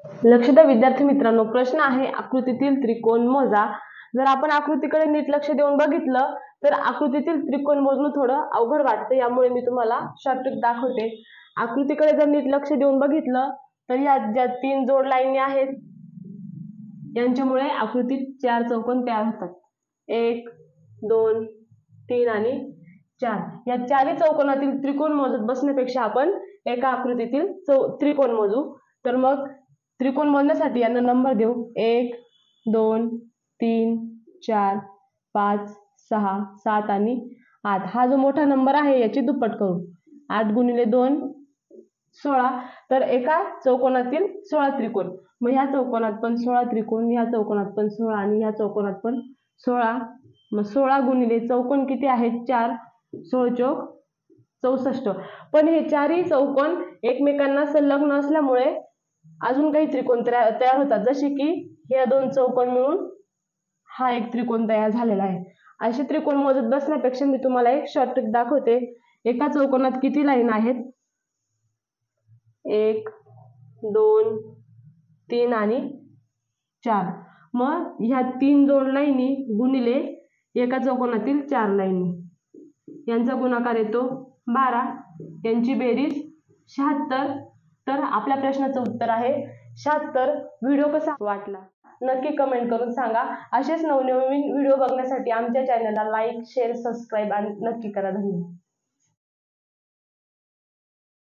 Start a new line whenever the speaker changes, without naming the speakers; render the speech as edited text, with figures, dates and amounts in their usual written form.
लक्ष द्या विद्यार्थी मित्रांनो, प्रश्न आहे आकृतीतील त्रिकोण मोजा। जर आपण आकृतीकडे नीट लक्ष देऊन बघितलं तर आकृतीतील त्रिकोण मोजणं थोडं अवघड वाटतं, यामुळे मी तुम्हाला शॉर्टकट दाखवते। आकृतीकडे जर नीट लक्ष देऊन बघितलं तर या ज्या तीन जोड लाईनी आहेत यांच्यामुळे आकृतीत चार चौकोन तयार होतात। 1 2 3 आणि 4 या चारही चौकोनातील त्रिकोण मोजत बसण्यापेक्षा आपण एका आकृतीतील त्रिकोण मोजू। तर मग त्रिकोण मोजण्यासाठी यांना नंबर देऊ 1 2 3 4 5 6 7 आणि 8। हा जो मोठा नंबर आहे याची दुप्पट करू। 8 गुणिले 2 16। तर एका चौकोनातील 16 त्रिकोण। मग ह्या चौकोनात पण 16 त्रिकोण, ह्या चौकोनात पण 16 आणि ह्या चौकोनात पण 16। मग 16 गुणिले चौकोन किती आहेत 4, 16 चौक 64। पण हे चारही चौकोन एकमेकांना संलग्न असल्यामुळे अजून काही त्रिकोण तयार होतात, जसे की हे दोन चौकोन मिळून हा एक त्रिकोण तयार झालेला आहे। असे त्रिकोण मोजत बसण्यापेक्षा मी तुम्हाला एक शॉर्टकट दाखवते। एका चौकोनात किती लाईन आहेत 1 2 3 आणि 4। मग ह्या तीन जोड लाईनी गुणिले एका चौकोनातील 4 लाईनी यांचा गुणाकार येतो 12, यांची बेरीज 76। तर आपल्या प्रश्नाचं उत्तर आहे 76। व्हिडिओ कसा वाटला नक्की कमेंट करून सांगा। असेच नवनवीन व्हिडिओ बघण्यासाठी आमच्या चॅनलला लाईक शेअर सबस्क्राईब आणि नक्की करा। धन्यवाद।